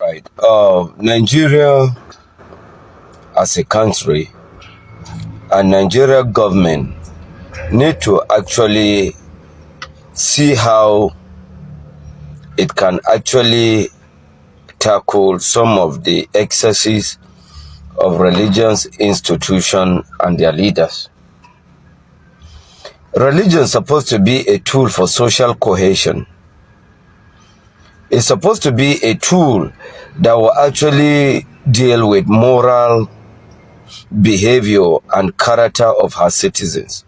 Right. Nigeria as a country and Nigeria government need to actually see how it can actually tackle some of the excesses of religious institutions and their leaders. Religion is supposed to be a tool for social cohesion. It's supposed to be a tool that will actually deal with moral behavior and character of her citizens.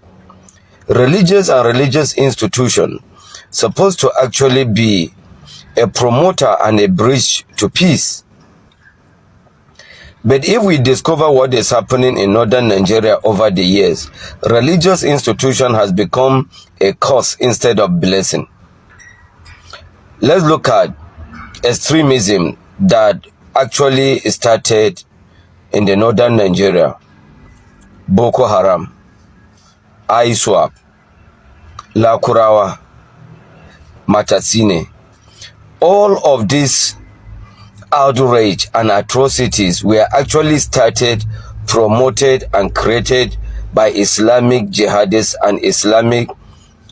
Religious and religious institution supposed to actually be a promoter and a bridge to peace. But if we discover what is happening in northern Nigeria over the years, religious institution has become a curse instead of blessing. Let's look at extremism that actually started in the northern Nigeria. Boko Haram, ISWAP, Lakurawa, Matasine. All of these outrage and atrocities were actually started, promoted and created by Islamic jihadists and Islamic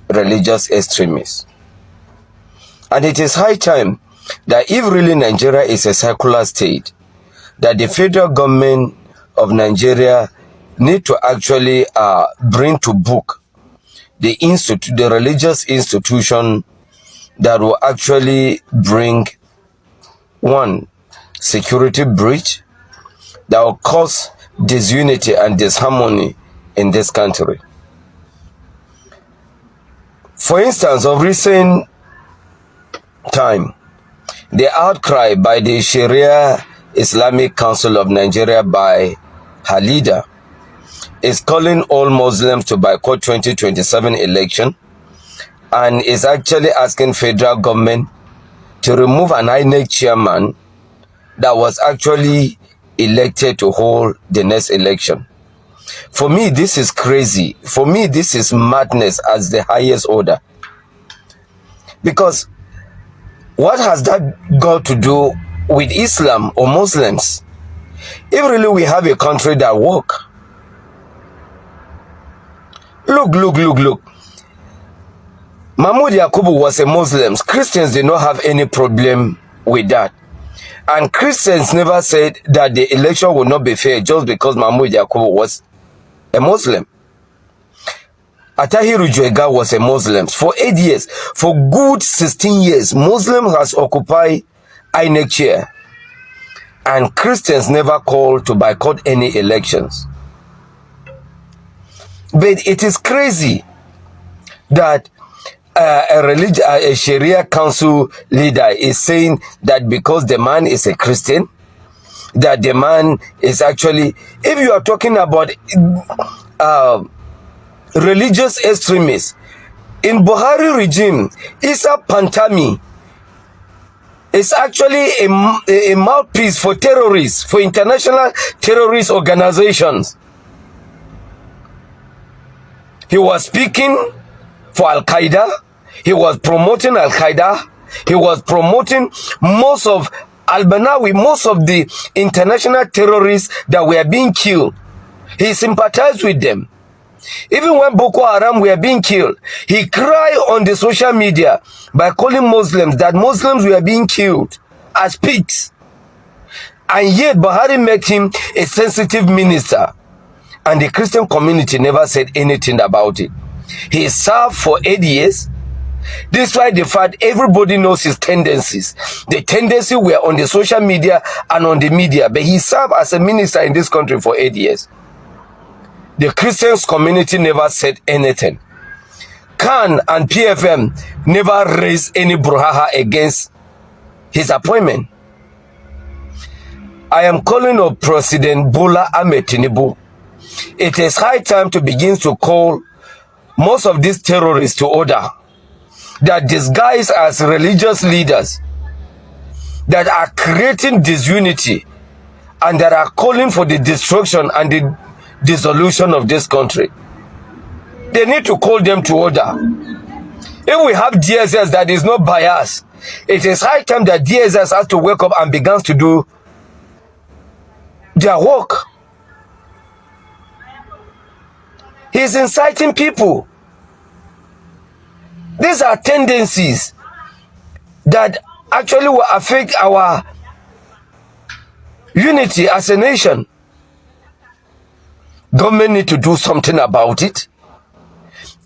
religious extremists. And it is high time that if really Nigeria is a secular state, that the federal government of Nigeria need to actually bring to book the religious institution that will actually bring one security breach that will cause disunity and disharmony in this country. For instance, of recent time, the outcry by the Sharia Islamic Council of Nigeria by her leader is calling all Muslims to boycott 2027 election and is actually asking federal government to remove an INEC chairman that was actually elected to hold the next election. For me, this is crazy. For me, this is madness as the highest order. Because what has that got to do with Islam or Muslims? If really we have a country that work. Look. Mahmoud Yakubu was a Muslim. Christians did not have any problem with that. And Christians never said that the election would not be fair just because Mahmoud Yakubu was a Muslim. Atahiru Jwega was a Muslim. For 8 years, for good 16 years, Muslim has occupied INEC chair. And Christians never called to boycott any elections. But it is crazy that a Sharia council leader is saying that because the man is a Christian, that the man is actually, if you are talking about religious extremists, in Buhari regime, Isa Pantami is actually a mouthpiece for terrorists, for international terrorist organizations. He was speaking for Al-Qaeda. He was promoting Al-Qaeda. He was promoting most of Al-Banawi, most of the international terrorists that were being killed. He sympathized with them. Even when Boko Haram were being killed, he cried on the social media by calling Muslims that Muslims were being killed as pigs. And yet Buhari made him a sensitive minister. And the Christian community never said anything about it. He served for 8 years. Despite the fact everybody knows his tendencies. The tendencies were on the social media and on the media. But he served as a minister in this country for 8 years. The Christian community never said anything. Khan and PFM never raised any brouhaha against his appointment. I am calling on President Bola Ahmed Tinubu. It is high time to begin to call most of these terrorists to order, that disguise as religious leaders, that are creating disunity and that are calling for the destruction and the dissolution of this country. They need to call them to order. If we have DSS that is not biased, It is high time that DSS has to wake up and begins to do their work. He's inciting people. These are tendencies that actually will affect our unity as a nation. Government need to do something about it.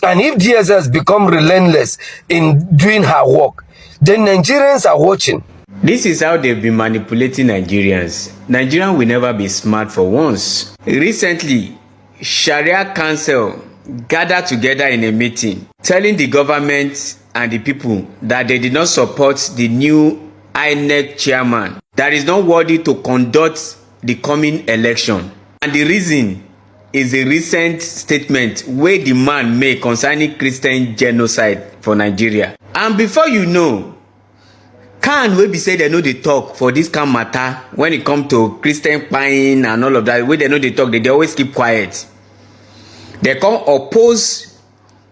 And if DSS become relentless in doing her work, then Nigerians are watching. This is how they've been manipulating Nigerians. Nigerians will never be smart for once. Recently, Sharia Council gathered together in a meeting, telling the government and the people that they did not support the new INEC chairman that is not worthy to conduct the coming election. And the reason is a recent statement where the man made concerning Christian genocide for Nigeria. And before you know, Khan will be say they know they talk for this kind of matter when it come to Christian buying and all of that. Where they know they talk, they always keep quiet. They come oppose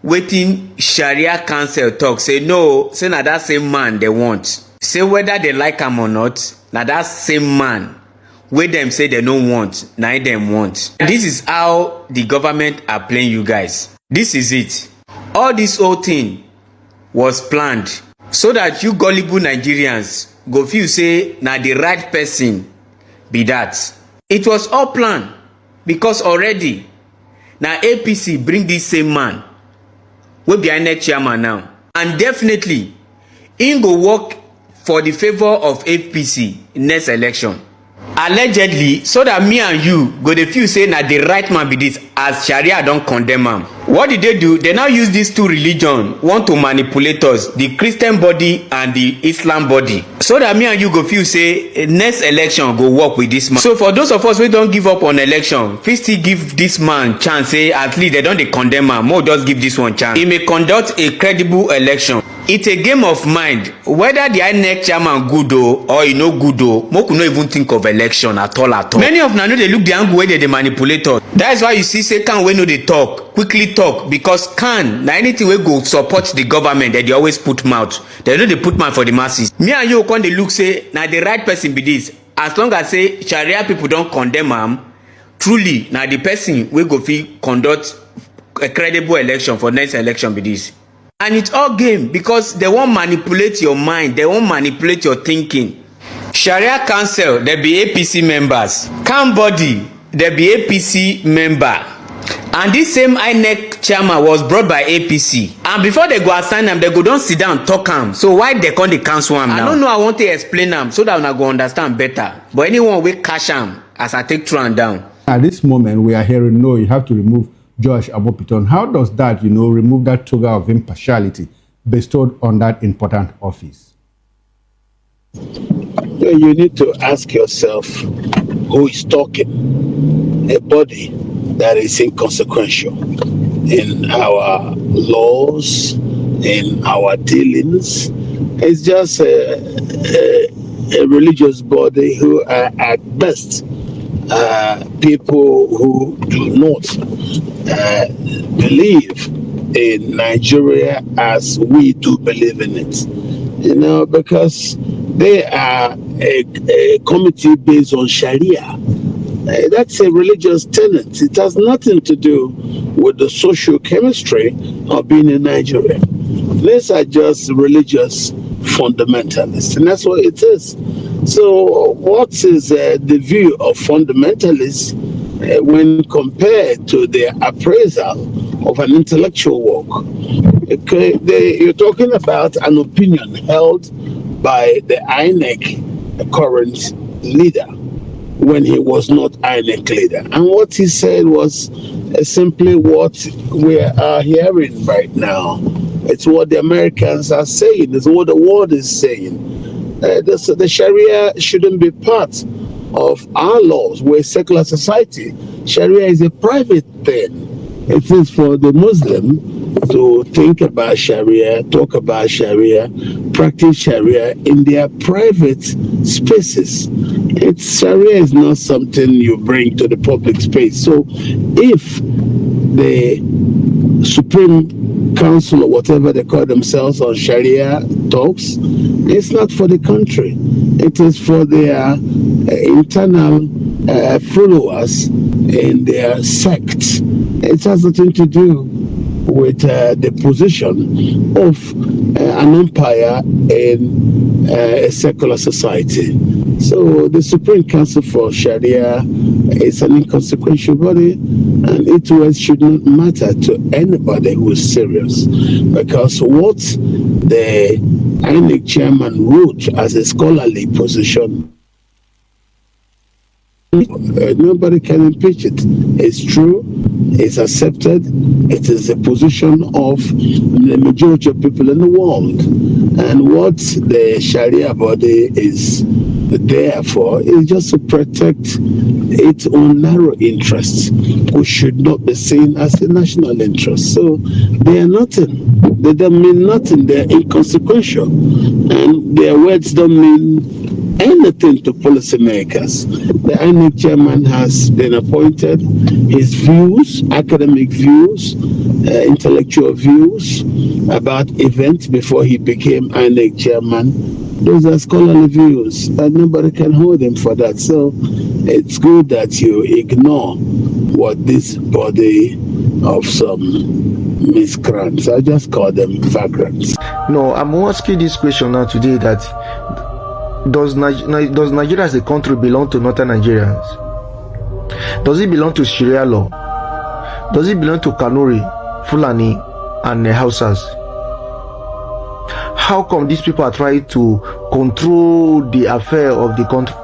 waiting Sharia Council talk. Say no, say na that same man they want. Say whether they like him or not, na that same man where them say they don't want, now them want. This is how the government are playing you guys. This is it. All this whole thing was planned so that you gullible Nigerians go feel say na the right person be that. It was all planned because already now APC bring this same man will be INEC chairman now, and definitely he go work for the favor of APC next election. Allegedly, so that me and you go dey feel say na the right man be this, as Sharia don't condemn am. What did they do? They now use these two religions, want to manipulate us, the Christian body and the Islam body, so that me and you go feel say next election go work with this man. So for those of us who don't give up on election, please still give this man chance. Say at least they don't dey condemn am, more just give this one chance. He may conduct a credible election. It's a game of mind whether the INEC chairman good or he no good Moku no even think of election at all at all. Many of them know they look the angle where they manipulate us. That's why you see say Khan wey no dey talk quickly talk, because Khan na anything wey go support the government that they always put mouth. They know they put mouth for the masses. Me and you come dey look say na the right person be this. As long as say Sharia people don't condemn am, truly na the person wey go fit conduct a credible election for next election be this. And it's all game because they won't manipulate your mind. They won't manipulate your thinking. Sharia Council, there be APC members. Khan body, there be APC member. And this same INEC chairman was brought by APC. And before they go assign them, they go don't sit down talk am. So why they call the council am now? I don't know. I want to explain them so that I go understand better. But anyone will cash am as I take through and down. At this moment, we are hearing no, you have to remove Josh Abopiton. How does that, remove that toga of impartiality bestowed on that important office? You need to ask yourself who is talking. A body that is inconsequential in our laws, in our dealings. It's just a religious body who are at best people who do not believe in Nigeria as we do believe in it, because they are a committee based on Sharia. That's a religious tenet. It has nothing to do with the social chemistry of being in Nigeria. These are just religious fundamentalists, and that's what it is. So what is the view of fundamentalists when compared to the appraisal of an intellectual work? Okay, you're talking about an opinion held by the INEC current leader when he was not INEC leader. And what he said was simply what we are hearing right now. It's what the Americans are saying. It's what the world is saying. The Sharia shouldn't be part of our laws. We're a secular society. Sharia is a private thing. It is for the Muslim to think about Sharia, talk about Sharia, practice Sharia in their private spaces. Sharia is not something you bring to the public space. So if the Supreme council or whatever they call themselves on Sharia talks, it's not for the country. It is for their internal followers in their sect. It has nothing to do with the position of an empire in a secular society. So the Supreme Council for Sharia is an inconsequential body, and its words should not matter to anybody who is serious, because what the INEC chairman wrote as a scholarly position, nobody can impeach it. It's true, it's accepted, it is the position of the majority of people in the world. And what the Sharia body is there for is just to protect its own narrow interests, which should not be seen as a national interest. So they are nothing. They don't mean nothing. They're inconsequential. And their words don't mean anything to policymakers. The INEC chairman has been appointed. His views, academic views, intellectual views about events before he became INEC chairman, those are scholarly views, and nobody can hold him for that. So it's good that you ignore what this body of some miscreants, I just call them vagrants. No, I'm asking this question now today, that does Nigeria as a country belong to Northern Nigerians? Does it belong to Sharia law? Does it belong to Kanuri, Fulani, and Hausas? How come these people are trying to control the affair of the country?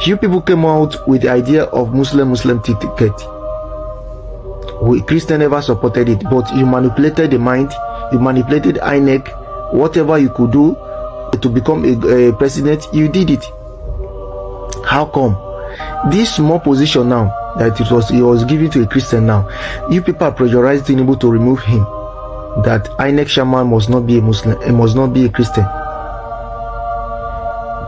You people came out with the idea of Muslim ticket. Christian never supported it, but you manipulated the mind, you manipulated INEC, whatever you could do to become a president, you did it. How come this small position now that it was given to a Christian, now you people are pressurizing Tinubu to remove him, that INEC chairman must not be a Muslim, it must not be a Christian?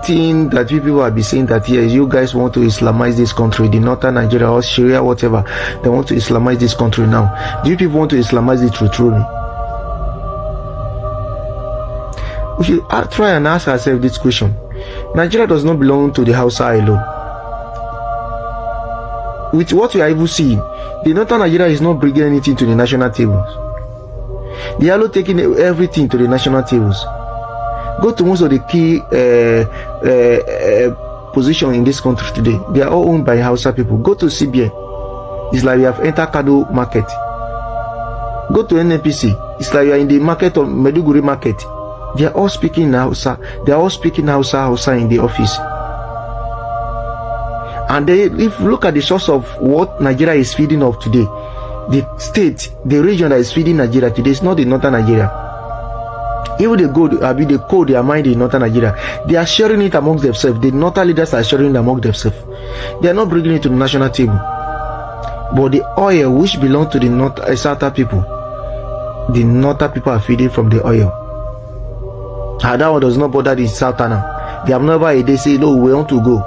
Thing that people will be saying that yes, you guys want to Islamize this country, the Northern Nigeria or Sharia, whatever, they want to Islamize this country now. Do you people want to Islamize it truly? We should try and ask ourselves this question. Nigeria does not belong to the Hausa alone. With what we are even seeing, the Northern Nigeria is not bringing anything to the national tables. They are not taking everything to the national tables. Go to most of the key position in this country today. They are all owned by Hausa people. Go to CBN. It's like we have entered Kado market. Go to NNPC. It's like you are in the market of Meduguri market. They are all speaking Hausa. They are all speaking Hausa in the office. And if you look at the source of what Nigeria is feeding off today, the state, the region that is feeding Nigeria today is not the Northern Nigeria. Even the code their mind in Northern Nigeria, they are sharing it amongst themselves. The Northern leaders are sharing it amongst themselves. They are not bringing it to the national table. But the oil which belongs to the Southern people, the Northern people are feeding from the oil. And that one does not bother the Southerner. They have never a day say, no, we want to go.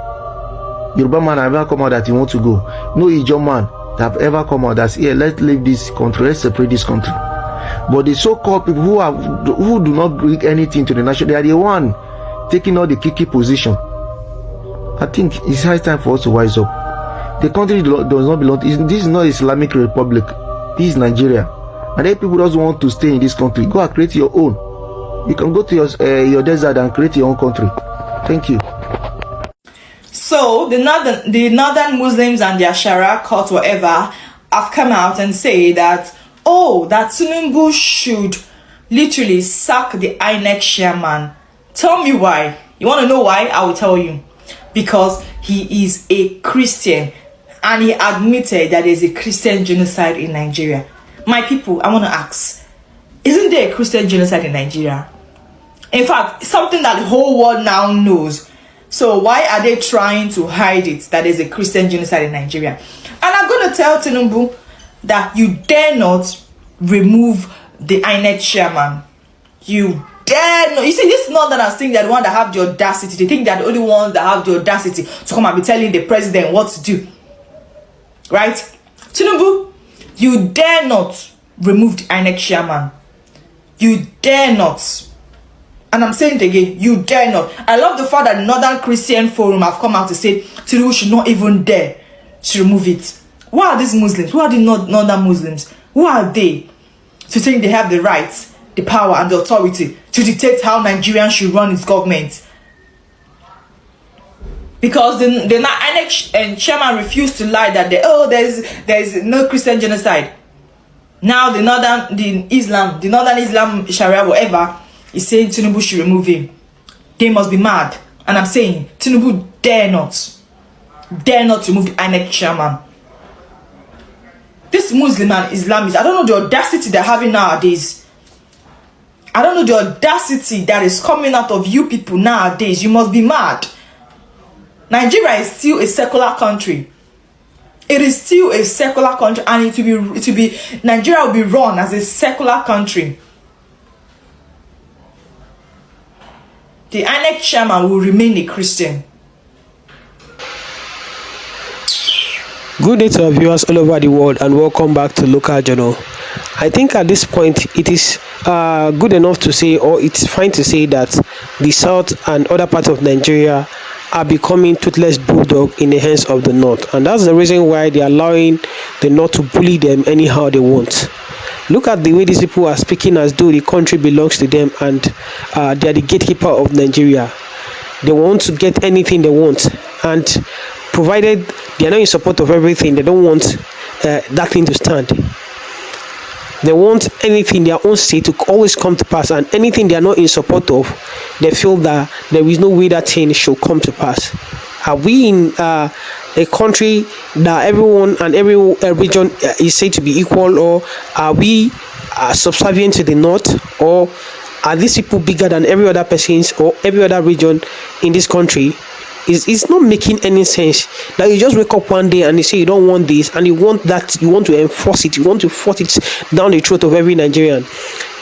Yoruba man have ever come out that he want to go. No Ijaw man that have ever come out that's here, let's leave this country, let's separate this country. But the so-called people who do not bring anything to the nation, they are the one taking all the key position. I think it's high time for us to wise up. The country does not belong. This is not Islamic Republic. This is Nigeria. And if people don't want to stay in this country, go and create your own. You can go to your desert and create your own country. Thank you. So the northern Muslims and their Sharia court, whatever, have come out and say that, oh, that Tinubu should literally sack the INEC chairman. Tell me why. You want to know why? I will tell you. Because he is a Christian and he admitted that there's a Christian genocide in Nigeria. My people, I want to ask, isn't there a Christian genocide in Nigeria? In fact, something that the whole world now knows. So why are they trying to hide it, that there's a Christian genocide in Nigeria? And I'm going to tell Tinubu that you dare not remove the INEC chairman. You dare not. You see, this northerners think they're the one that have the audacity. They think they're the only ones that have the audacity to come and be telling the president what to do. Right? Tinubu, you dare not remove the INEC chairman. You dare not. And I'm saying it again, you dare not. I love the fact that the Northern Christian Forum have come out to say Tinubu should not even dare to remove it. Who are these Muslims? Who are the Northern Muslims? Who are they to think they have the rights, the power and the authority to dictate how Nigerians should run its government? Because the INEC chairman refused to lie that there's no Christian genocide. Now the Northern Islam Sharia whatever is saying Tinubu should remove him. They must be mad. And I'm saying Tinubu dare not remove the INEC chairman. This Muslim and Islamist, I don't know the audacity they're having nowadays. I don't know the audacity that is coming out of you people nowadays. You must be mad. Nigeria is still a secular country. It is still a secular country, and Nigeria will be run as a secular country. The INEC chairman will remain a Christian. Good day to our viewers all over the world, and welcome back to Local Journal. I think at this point it is good enough to say, or it's fine to say, that the South and other parts of Nigeria are becoming toothless bulldog in the hands of the North, and that's the reason why they are allowing the North to bully them anyhow they want. Look at the way these people are speaking as though the country belongs to them and they are the gatekeeper of Nigeria. They want to get anything they want, and provided they are not in support of everything, they don't want that thing to stand. They want anything their own say to always come to pass, and anything they are not in support of, they feel that there is no way that thing should come to pass. Are we in a country that everyone and every region is said to be equal, or are we subservient to the North, or are these people bigger than every other persons or every other region in this country? It's not making any sense that you just wake up one day and you say you don't want this and you want that, you want to enforce it, you want to force it down the throat of every Nigerian.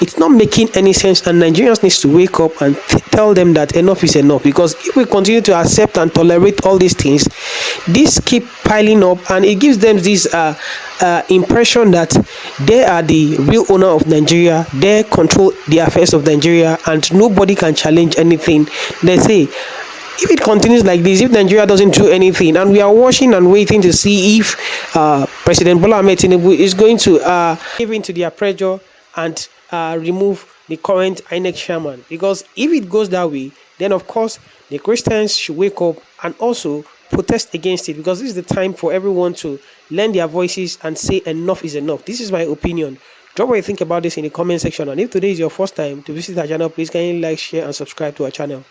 It's not making any sense, and Nigerians need to wake up and tell them that enough is enough. Because if we continue to accept and tolerate all these things, these keep piling up, and it gives them this impression that they are the real owner of Nigeria, they control the affairs of Nigeria, and nobody can challenge anything they say. If it continues like this, if Nigeria doesn't do anything, and we are watching and waiting to see if President Bola Ahmed Tinubu is going to give in to their pressure and remove the current INEC chairman, because if it goes that way, then of course the Christians should wake up and also protest against it, because this is the time for everyone to lend their voices and say enough is enough. This is my opinion. Drop what you think about this in the comment section, and if today is your first time to visit our channel, please kindly like, share and subscribe to our channel.